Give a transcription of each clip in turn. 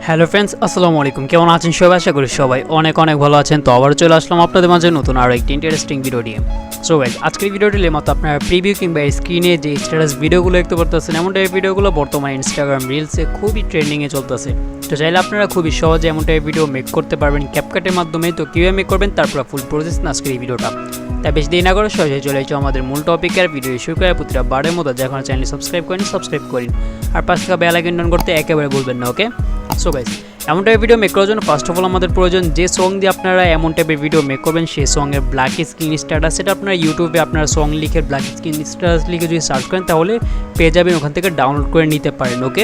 Hello friends, আসসালামু আলাইকুম। কেমন আছেন সবাই? আশা করি সবাই অনেক ভালো আছেন। তো আবার চলে আসলাম আপনাদের মাঝে নতুন আরও একটি ইন্টারেস্টিং ভিডিও নিয়ে। সো গাইস, আজকের ভিডিওটি মতো আপনারা প্রিভিউ কিংবা স্ক্রিনে যে স্ট্যাটাস ভিডিওগুলো দেখতে পারতেছেন, এমন টাইপের ভিডিওগুলো বর্তমানে ইনস্টাগ্রাম রিলসে খুবই ট্রেন্ডিংয়ে চলতেছে। তো চাইলে আপনারা খুবই সহজে এমন টাইপের ভিডিও মেক করতে পারবেন ক্যাপকাটের মাধ্যমে। তো কীভাবে মেক করবেন তারপর ফুল প্রসেস আজকের এই ভিডিওটা। তাই বেশি দেরি না করে সহজে চলে এসেছে আমাদের মূল টপিকের ভিডিও শুরু করে প্রতিটা বারের মতো যখন চ্যানেল সাবস্ক্রাইব করেন সাবস্ক্রাইব করেন, আর পাশে থাকা বেল আইকন অন করতে একেবারে ভুলবেন না। ওকে, সো গাইস, এমন টাইপের ভিডিও মেক করার জন্য ফার্স্ট অফ অল আমাদের প্রয়োজন যে সং দিয়ে আপনারা এমন টাইপের ভিডিও মেক করবেন সেই সঙ্গের ব্ল্যাক স্ক্রিন স্ট্যাটাস। সেটা আপনারা ইউটিউবে আপনারা সং লিখে ব্ল্যাক স্ক্রিন স্ট্যাটাস লিখে যদি সার্চ করেন তাহলে পেয়ে যাবেন, ওখান থেকে ডাউনলোড করে নিতে পারেন। ওকে,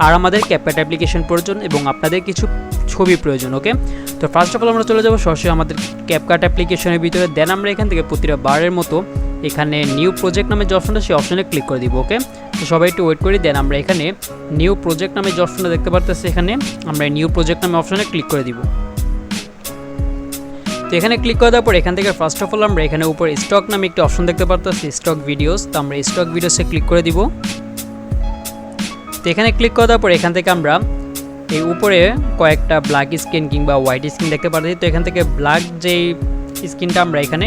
আর আমাদের ক্যাপকাট অ্যাপ্লিকেশন প্রয়োজন এবং আপনাদের কিছু ছবি প্রয়োজন। ওকে, তো ফার্স্ট অফ অল আমরা চলে যাবো সরাসরি আমাদের ক্যাপকাট অ্যাপ্লিকেশনের ভিতরে। দেন আমরা এখান থেকে প্রতিটা বারের মতো এখানে নিউ প্রজেক্ট নামে যে অপশনটা সেই অপশনে ক্লিক করে দিব। ওকে, তো সবাই একটু ওয়েট করি। দেন আমরা এখানে নিউ প্রজেক্ট নামে যে অপশনটা দেখতে পারতেছি, এখানে আমরা নিউ প্রজেক্ট নামে অপশনে ক্লিক করে দিব। তো এখানে ক্লিক করে দেওয়ার পর এখান থেকে ফার্স্ট অফ অল আমরা এখানে উপরে স্টক নামে একটি অপশন দেখতে পারতেছি, স্টক ভিডিওস। তো আমরা স্টক ভিডিওসে ক্লিক করে দিব। তো এখানে ক্লিক করে দেওয়ার পর এখান থেকে আমরা এই উপরে কয়েকটা ব্ল্যাক স্ক্রিন কিংবা হোয়াইট স্ক্রিন দেখতে পাচ্ছি। তো এখান থেকে ব্ল্যাক যেই স্ক্রিনটা আমরা এখানে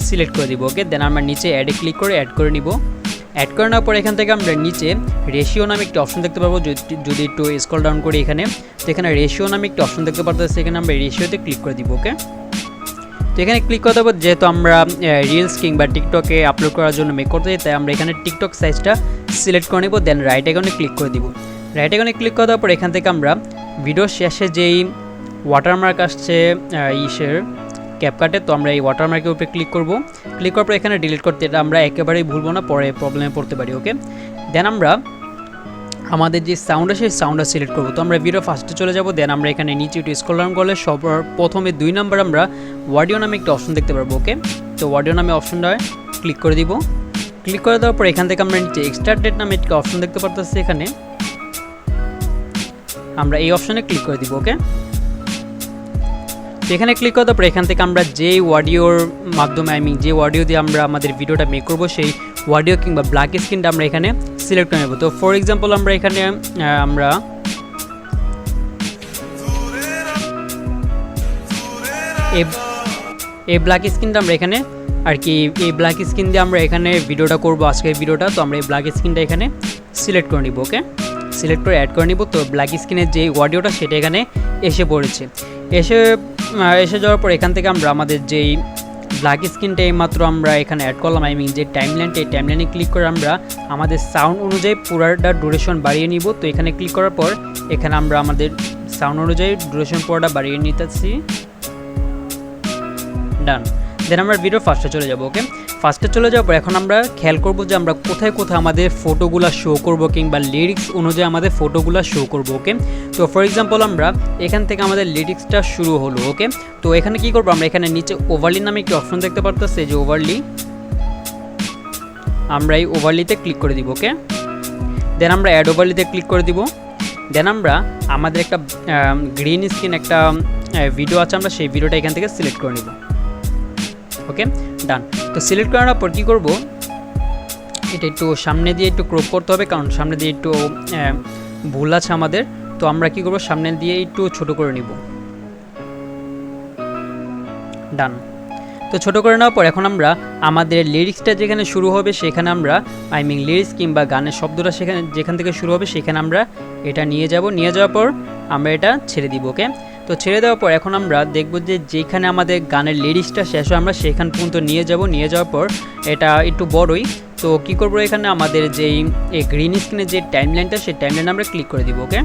সিলেক্ট করে দিব। ওকে, দেন আমরা নিচে অ্যাডে ক্লিক করে অ্যাড করে নিব। অ্যাড করে নেওয়ার পর এখান থেকে আমরা নিচে রেশিও নামে একটি অপশন দেখতে পাবো। যদি একটু স্ক্রল ডাউন করি এখানে, তো এখানে রেশিও নামে একটি অপশন দেখতে পাচ্ছি, এখানে আমরা রেশিওতে ক্লিক করে দিব। ওকে, তো এখানে ক্লিক করে দেবো। যেহেতু আমরা রিলস কিংবা টিকটকে আপলোড করার জন্য মেক করতে চাই, তাই আমরা এখানে টিকটক সাইজটা সিলেক্ট করে নেব। দেন রাইট আইকনে ক্লিক করে দিব। রাইট আইকনে ক্লিক করে দেওয়ার পর এখান থেকে আমরা ভিডিওর শেষে যেই ওয়াটারমার্ক আসছে ইসের ক্যাপকাটে, তো আমরা এই ওয়াটারমার্কের উপরে ক্লিক করব। ক্লিক করার পর এখানে ডিলিট করতে, এটা আমরা একেবারেই ভুলবো না, পরে প্রবলেমে পড়তে পারি। ওকে, দেন আমরা আমাদের যে সাউন্ড আছে সেই সাউন্ডটা সিলেক্ট করবো। তো আমরা ভিডিও ফার্স্টে চলে যাব। দেন আমরা এখানে নিচে একটু স্ক্রল ডাউন করলে সবার প্রথমে 2 নাম্বার আমরা অডিও নামে একটা অপশন দেখতে পারবো। ওকে, তো অডিও নামে অপশনটা ক্লিক করে দিব। ক্লিক করে দেওয়ার পর এখান থেকে আমরা নিচে এক্সট্রাক্ট ডেট নামে একটা অপশন দেখতে পারতেছি, এখানে আমরা এই অপশনে ক্লিক করে দিব। ওকে, তো এখানে ক্লিক করার পর এখান থেকে আমরা যেই অডিওর মাধ্যমে যে অডিও দিয়ে আমরা আমাদের ভিডিওটা মেক করব সেই অডিও কিংবা ব্ল্যাক স্ক্রিনটা আমরা এখানে সিলেক্ট করে নেব। তো ফর এক্সাম্পল আমরা এখানে আমরা এই ব্ল্যাক স্ক্রিনটা আমরা এখানে আর কি এই ব্ল্যাক স্ক্রিন দিয়ে আমরা এখানে ভিডিওটা করব আজকের ভিডিওটা। তো আমরা এই ব্ল্যাক স্ক্রিনটা এখানে সিলেক্ট করে নিব। ওকে, সিলেক্ট করে অ্যাড করে নিব। তো ব্ল্যাক স্ক্রিনের যে অডিওটা সেটা এখানে এসে পড়েছে। এসে যাওয়ার পর এখান থেকে আমরা আমাদের যেই ব্ল্যাক স্ক্রিনটা এইমাত্র আমরা এখানে অ্যাড করলাম, যে টাইমলাইনটা, এই টাইমলাইনে ক্লিক করে আমরা আমাদের সাউন্ড অনুযায়ী পুরাটা ডিউরেশন বাড়িয়ে নিব। তো এখানে ক্লিক করার পর এখানে আমরা আমাদের সাউন্ড অনুযায়ী ডিউরেশন পুরোটা বাড়িয়ে নিতেছি। ডান। দেন আমরা ভিডিও ফার্স্টে চলে যাব। ওকে, ফার্স্টে চলে যাওয়ার পর এখন আমরা খেয়াল করব যে আমরা কোথায় কোথায় আমাদের ফটোগুলো শো করব কিংবা লিরিক্স অনুযায়ী আমাদের ফটোগুলো শো করব। ওকে, তো ফর এক্সাম্পল আমরা এখান থেকে আমাদের লিরিক্সটা শুরু হলো। ওকে, তো এখানে কি করব, আমরা এখানে নিচে ওভারলি নামে একটি অপশন দেখতে পারতেছি, যে ওভারলি, আমরা এই ওভারলিতে ক্লিক করে দিব। ওকে, দেন আমরা অ্যাড ওভারলিতে ক্লিক করে দিব। দেন আমরা আমাদের একটা গ্রিন স্ক্রিন একটা ভিডিও আছে, আমরা সেই ভিডিওটা এখান থেকে সিলেক্ট করে নেব। ওকে, ডান। তো সিলেক্ট করার পর কী করবো, এটা একটু সামনে দিয়ে একটু ক্রপ করতে হবে, কারণ সামনে দিয়ে একটু ভুল আছে আমাদের। তো আমরা কি করব, সামনে দিয়ে একটু ছোট করে নিব। ডান। তো ছোট করে নেওয়ার পর এখন আমরা আমাদের লিরিক্সটা যেখানে শুরু হবে সেখানে আমরা লিরিক্স কিংবা গানের শব্দটা সেখানে যেখান থেকে শুরু হবে সেখানে আমরা এটা নিয়ে যাব। নিয়ে যাওয়ার পর আমরা এটা ছেড়ে দিব। ওকে, তো ছেড়ে দেওয়ার পর এখন আমরা দেখব যে যেখানে আমাদের গানের লিরিক্সটা শেষ হয় আমরা সেখান পর্যন্ত নিয়ে যাব। নিয়ে যাওয়ার পর এটা একটু বড়ই, তো কী করবো, এখানে আমাদের যেই গ্রিন স্ক্রিনের যে টাইমলাইনটা সেই টাইমলাইনে আমরা ক্লিক করে দিব। ওকে,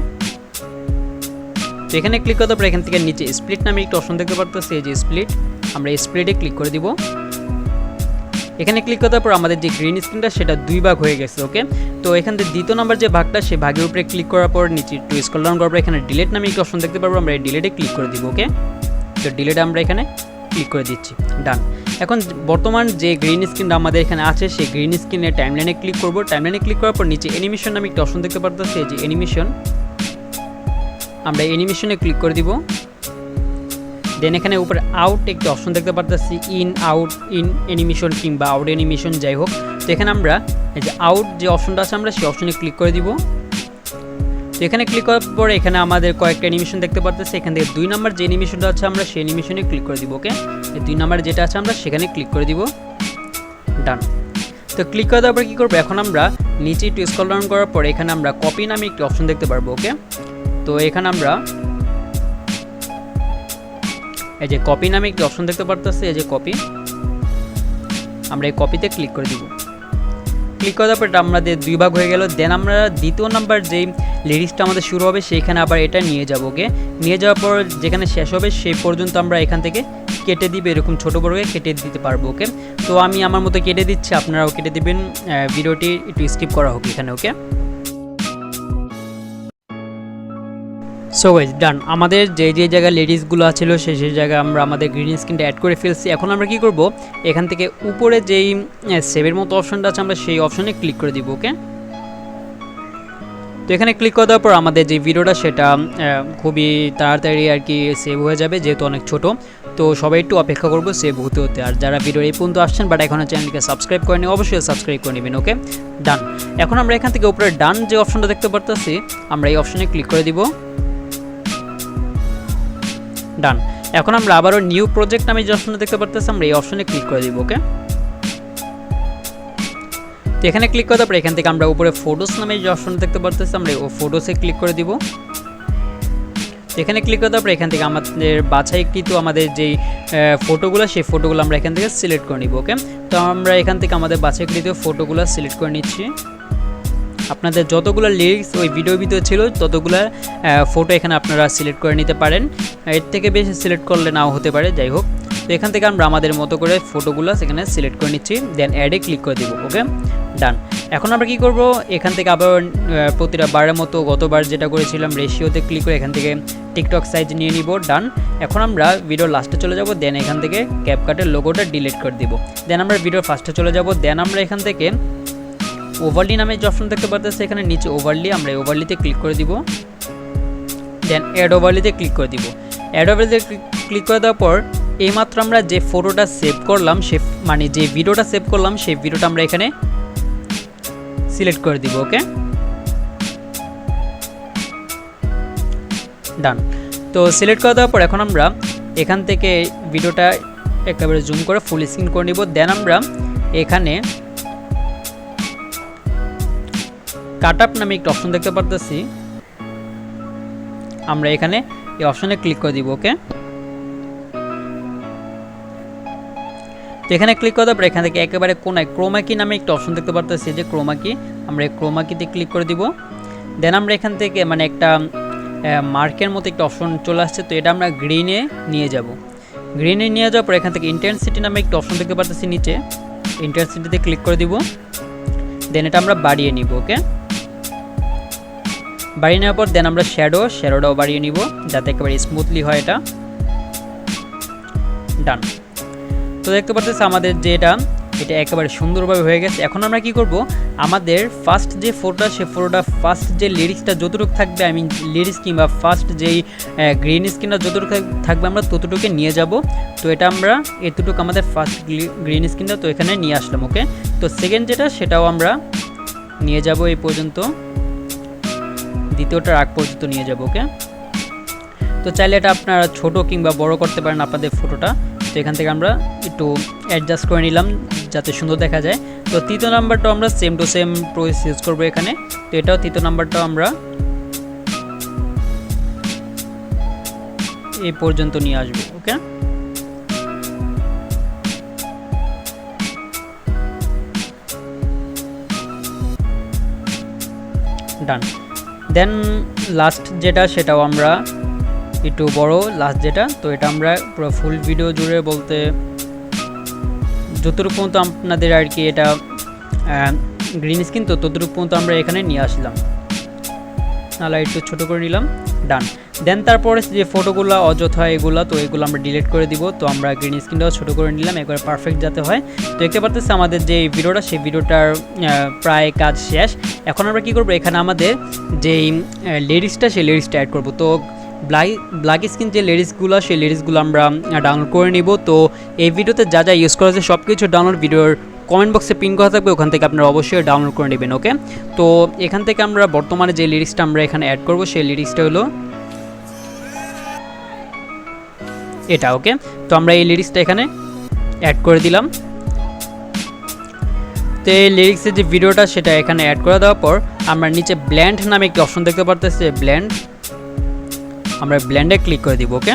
তো এখানে ক্লিক করার পর এখান থেকে নিচে স্প্লিট নামে একটা অপশন দেখতে পারতেছি, এই যে স্প্লিট, আমরা স্প্লিটে ক্লিক করে দিব। এখানে ক্লিক করার পর আমাদের যে গ্রিন স্ক্রিনটা সেটা 2 ভাগ হয়ে গেছে। ওকে, তো এখান থেকে দ্বিতীয় নাম্বার যে ভাগটা সেই ভাগের উপরে ক্লিক করার পর নিচে একটু স্ক্রল ডাউন করার পর এখানে ডিলিট নামে একটা অপশন দেখতে পারবো, আমরা এই ডিলিটে ক্লিক করে দিব। ওকে, তো ডিলিটে আমরা এখানে ক্লিক করে দিচ্ছি। ডান। এখন বর্তমান যে গ্রিন স্ক্রিনটা আমাদের এখানে আছে সেই গ্রিন স্ক্রিনের টাইমলাইনে ক্লিক করব। টাইমলাইনে ক্লিক করার পর নিচে অ্যানিমেশন নামে একটা অপশন দেখতে পারতেছি, এই যে অ্যানিমেশন, আমরা অ্যানিমেশনে ক্লিক করে দিব। দেন এখানে উপরে আউট একটি অপশন দেখতে পারতেছি, ইন আউট ইন অ্যানিমেশন কিংবা আউট অ্যানিমেশন যাই হোক। তো এখানে আমরা এই যে আউট যে অপশনটা আছে আমরা সেই অপশনে ক্লিক করে দিব। তো এখানে ক্লিক করার পরে এখানে আমাদের কয়েকটা অ্যানিমেশন দেখতে পারতেছি। এখান থেকে 2 নাম্বার যে অ্যানিমেশনটা আছে আমরা সেই অ্যানিমেশনে ক্লিক করে দিব। ওকে, এই 2 নাম্বার যেটা আছে আমরা সেখানে ক্লিক করে দিব। ডান। তো ক্লিক করে দেওয়ার পর কী করবো, এখন আমরা নিচে একটু স্ক্রল ডাউন করার পর এখানে আমরা কপি নামে একটি অপশন দেখতে পারবো। ওকে, তো এখানে আমরা এই যে কপি নামে একটি অপশন দেখতে পারতেছি, এই যে কপি, আমরা এই কপিতে ক্লিক করে দিব। ক্লিক করার পর এটা আমাদের 2 ভাগ হয়ে গেল। দেন আমরা দ্বিতীয় নাম্বার যেই লিরিক্সটা আমাদের শুরু হবে সেইখানে আবার এটা নিয়ে যাব। ওকে, নিয়ে যাওয়ার পর যেখানে শেষ হবে সেই পর্যন্ত আমরা এখান থেকে কেটে দিবে, এরকম ছোটো বড়কে কেটে দিতে পারবো। ওকে, তো আমি আমার মতো কেটে দিচ্ছি, আপনারাও কেটে দিবেন, ভিডিওটি একটু স্কিপ করা হোক এখানে। ওকে, সো গাইস ডান। আমাদের যে জায়গায় লেডিসগুলো ছিল সেই জায়গায় আমরা আমাদের গ্রিন স্ক্রিনটা অ্যাড করে ফেলছি। এখন আমরা কি করব, এখান থেকে উপরে যেই সেভের মতো অপশনটা আছে আমরা সেই অপশনে ক্লিক করে দিব। ওকে, তো এখানে ক্লিক করে দেওয়ার পর আমাদের যে ভিডিওটা সেটা খুবই তাড়াতাড়ি আর কি সেভ হয়ে যাবে, যেহেতু অনেক ছোট। তো সবাই একটু অপেক্ষা করবো সেভ হতে হতে। আর যারা ভিডিও এই পর্যন্ত আসছেন বাট এখনও চ্যানেলকে সাবস্ক্রাইব করেনি, অবশ্যই সাবস্ক্রাইব করে নেবেন। ওকে, ডান। এখন আমরা এখান থেকে উপরে ডান যে অপশনটা দেখতে পারতেছি আমরা এই অপশনে ক্লিক করে দিব। ডান। এখন আমরা আবারও নিউ প্রজেক্ট নামে যে অপশনটা দেখতে পারতেছি আমরা এই অপশনে ক্লিক করে দিব। ওকে, তো এখানে ক্লিক করার পর এখান থেকে আমরা উপরে ফটোস নামে যে অপশনটা দেখতে পারতেছি আমরা ও ফটোসে ক্লিক করে দিব। এখানে ক্লিক করার পর এখান থেকে আমাদের বাছাইকৃত আমাদের যেই ফটোগুলো সেই ফটোগুলো আমরা এখান থেকে সিলেক্ট করে নিব। ওকে, তো আমরা এখান থেকে আমাদের বাছাইকৃত ফটোগুলো সিলেক্ট করে নিচ্ছি। আপনাদের যতগুলো লিরিক্স ওই ভিডিওর ভিতরে ছিল ততগুলো ফটো এখানে আপনারা সিলেক্ট করে নিতে পারেন, এর থেকে বেশি সিলেক্ট করলে নাও হতে পারে, যাই হোক। তো এখান থেকে আমরা আমাদের মতো করে ফটোগুলো সেখানে সিলেক্ট করে নিচ্ছি, দেন অ্যাডে ক্লিক করে দিব। ওকে, ডান। এখন আমরা কি করব, এখান থেকে আবার প্রতিটা বারের মতো গতবার যেটা করেছিলাম রেশিওতে ক্লিক করে এখান থেকে টিকটক সাইজ নিয়ে নিব। ডান। এখন আমরা ভিডিওর লাস্টে চলে যাব, দেন এখান থেকে ক্যাপকাটের লোগোটা ডিলিট করে দিব। দেন আমরা ভিডিওর ফার্স্টে চলে যাব, দেন আমরা এখান থেকে ওভারলি নামে যে অপশন দেখতে পাচ্ছি এখানে নিচে ওভারলি, আমরা ওভারলিতে ক্লিক করে দিব। দেন অ্যাড ওভারলিতে ক্লিক করে দিব। অ্যাড ওভারলিতে ক্লিক করে দেওয়ার পর এইমাত্র আমরা যে ফটোটা সেভ করলাম সে মানে যে ভিডিওটা সেভ করলাম সেই ভিডিওটা আমরা এখানে সিলেক্ট করে দিব। ওকে, ডান। তো সিলেক্ট করে দেওয়ার পর এখন আমরা এখান থেকে ভিডিওটা একেবারে জুম করে ফুল স্ক্রিন করে নিব। দেন আমরা এখানে কাট আপ নামে একটা অপশন দেখতে পারতেছি, আমরা এখানে এই অপশনে ক্লিক করে দিব। ওকে, তো এখানে ক্লিক করার পর এখান থেকে একেবারে কোনায় ক্রোমা কি নামে একটা অপশন দেখতে পারতেছি, যে ক্রোমা কি, আমরা এই ক্রোমা কিতে ক্লিক করে দিব। দেন আমরা এখান থেকে মানে একটা মার্কের মতো একটা অপশন চলে আসছে, তো এটা আমরা গ্রিনে নিয়ে যাব। গ্রিনে নিয়ে যাওয়ার পর এখান থেকে ইন্টেন্সিটি নামে একটা অপশন দেখতে পারতেছি নিচে, ইন্টেন্সিটিতে ক্লিক করে দিব। দেন এটা আমরা বাড়িয়ে নিব। ওকে, বাড়িয়ে নেওয়ার পর দেন আমরা শ্যাডোটাও বাড়িয়ে নিব যাতে একেবারে স্মুথলি হয় এটা। ডান। তো দেখতে পাচ্ছেন আমাদের যে এটা একেবারে সুন্দরভাবে হয়ে গেছে। এখন আমরা কি করব, আমাদের ফার্স্ট যে ফটোটা সে ফটোটা ফার্স্ট যে লিরিক্সটা যতটুকু থাকবে, আমি লিরিক্স কিংবা ফার্স্ট যেই গ্রিন স্ক্রিনটা যতটুকু থাকবে আমরা ততটুকু নিয়ে যাব। তো এটা আমরা এতটুকু আমাদের ফার্স্ট গ্রিন স্ক্রিনটা তো এখানে নিয়ে আসলাম। ওকে, তো সেকেন্ড যেটা সেটাও আমরা নিয়ে যাব এই পর্যন্ত, দ্বিতীয়টার আগ পর্যন্ত নিয়ে যাব। ওকে, তো চাইলে এটা আপনারা ছোট কিংবা বড় করতে পারেন আপনাদের ফটোটা। তো এখান থেকে আমরা একটু অ্যাডজাস্ট করে নিলাম যাতে সুন্দর দেখা যায়। তো তৃতীয় নাম্বারটাও আমরা same to same process use করবো এখানে। তো এটাও তৃতীয় নাম্বারটাও আমরা এই পর্যন্ত নিয়ে আসবো। ওকে, ডান। দেন লাস্ট যেটা সেটাও আমরা একটু বড় লাস্ট যেটা, তো এটা আমরা পুরো ফুল ভিডিও জুড়ে বলতে যতটুকু পর্যন্ত আপনাদের আর কি এটা গ্রিন স্ক্রিন তো ততটুকু পর্যন্ত আমরা এখানে নিয়ে আসলাম, নাহলে একটু ছোটো করে নিলাম। ডান। দেন তারপরে যে ফটোগুলো অযথা এগুলো তো এগুলো আমরা ডিলিট করে দিব। তো আমরা গ্রিন স্ক্রিনটাও ছোটো করে নিলাম একবার পারফেক্ট যাতে হয়। তো দেখতে পারতেছি আমাদের যে ভিডিওটা সেই ভিডিওটার প্রায় কাজ শেষ। এখন আমরা কী করবো, এখানে আমাদের যেই লিরিক্সটা সেই লিরিক্সটা অ্যাড করবো। তো ব্ল্যাক স্ক্রিন যে লিরিক্সগুলো সেই লিরিক্সগুলো আমরা ডাউনলোড করে নিব। তো এই ভিডিওতে যা যা ইউজ করা হয়েছে সব কিছু ডাউনলোড ভিডিওর কমেন্ট বক্সে পিন করা থাকবে, ওখান থেকে আপনারা অবশ্যই ডাউনলোড করে নেবেন। ওকে, তো এখান থেকে আমরা বর্তমানে যে লিরিক্সটা আমরা এখানে অ্যাড করব সেই লিরিক্সটা হলো এটা। ওকে, তো আমরা এই লিরিক্সটা এখানে অ্যাড করে দিলাম। তো এই লিরিক্সের যে ভিডিওটা সেটা এখানে অ্যাড করে দেওয়ার পর আমরা নিচে ব্ল্যান্ড নামে একটি অপশন দেখতে পারতেছি, ব্ল্যান্ড, আমরা ব্ল্যান্ডে ক্লিক করে দিব। ওকে,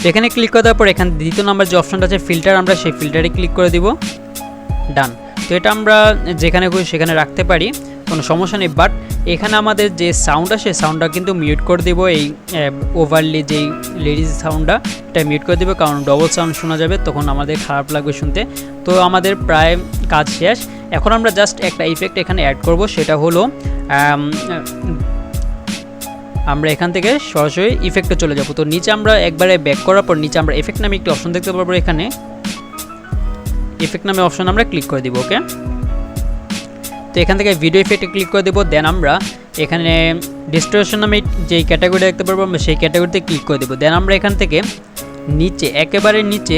এখানে ক্লিক করে দেওয়ার পর এখানে দ্বিতীয় নাম্বার যে অপশনটা আছে ফিল্টার, আমরা সেই ফিল্টারে ক্লিক করে দিব। ডান। তো এটা আমরা যেখানে খুশি সেখানে রাখতে পারি, কোনো সমস্যা নেই। বাট এখানে আমাদের যে সাউন্ডটা সেই সাউন্ডটা কিন্তু মিউট করে দিব। এই ওভারলি যেই লিরিক্স সাউন্ডটা এটা মিউট করে দেবো, কারণ ডবল সাউন্ড শোনা যাবে, তখন আমাদের খারাপ লাগবে শুনতে। তো আমাদের প্রায় কাজ শেষ। এখন আমরা জাস্ট একটা ইফেক্ট এখানে অ্যাড করব, সেটা হলো আমরা এখান থেকে সরাসরি ইফেক্টে চলে যাব। তো নিচে আমরা একবারে ব্যাক করার পর নিচে আমরা এফেক্ট নামে একটি অপশন দেখতে পারবো, এখানে ইফেক্ট নামে অপশন আমরা ক্লিক করে দিব। ওকে, তো এখান থেকে ভিডিও ইফেক্টে ক্লিক করে দেবো। দেন আমরা এখানে ডিস্টোরশন নামে যেই ক্যাটাগরি দেখতে পারবো আমরা সেই ক্যাটাগরিতে ক্লিক করে দেবো। দেন আমরা এখান থেকে নিচে একেবারে নিচে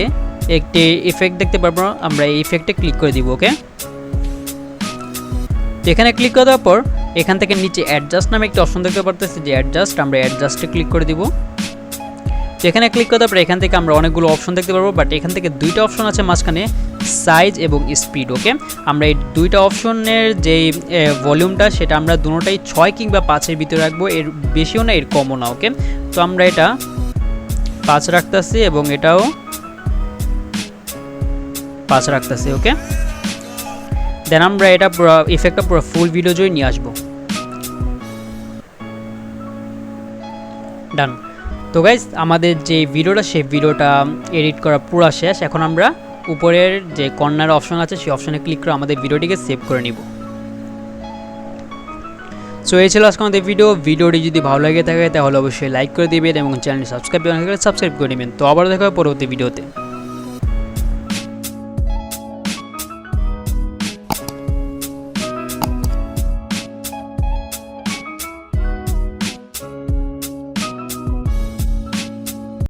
একটি ইফেক্ট দেখতে পারবো, আমরা এই ইফেক্টে ক্লিক করে দিব। ওকে, তো এখানে ক্লিক করে দেওয়ার পর এখান থেকে নিচে অ্যাডজাস্ট নামে একটি অপশন দেখতে পারতেছি, যে অ্যাডজাস্ট, আমরা অ্যাডজাস্টে ক্লিক করে দিব। তো এখানে ক্লিক করে দেওয়ার পর এখান থেকে আমরা অনেকগুলো অপশন দেখতে পারবো, বাট এখান থেকে দুইটা অপশন আছে মাঝখানে, সাইজ এবং স্পিড। ওকে, আমরা এই দুইটা অপশনের যেই ভলিউমটা সেটা আমরা দুটোটাই 6 কিংবা 5-এর ভিতরে রাখবো, এর বেশিও না এর কমও না। ওকে, তো আমরা এটা 5 রাখতেছি এবং এটাও 5 রাখতেছি। ওকে, দেন আমরা এটা পুরো ইফেক্টটা পুরো ফুল ভিডিও জুড়ে নিয়ে আসবো। ডান। তো গাইজ আমাদের যে ভিডিওটা সেই ভিডিওটা এডিট করা পুরো শেষ। এখন আমরা উপরের যে কর্নার অপশন আছে সেই অপশনে ক্লিক করে আমাদের ভিডিওটিকে সেভ করে নিব। সো এই ছিল আজকে আমাদের ভিডিওটি যদি ভালো লাগে থাকে তাহলে অবশ্যই লাইক করে দিবেন এবং চ্যানেলটি সাবস্ক্রাইব করে নেবেন। তো আবার দেখা হবে পরবর্তী ভিডিওতে।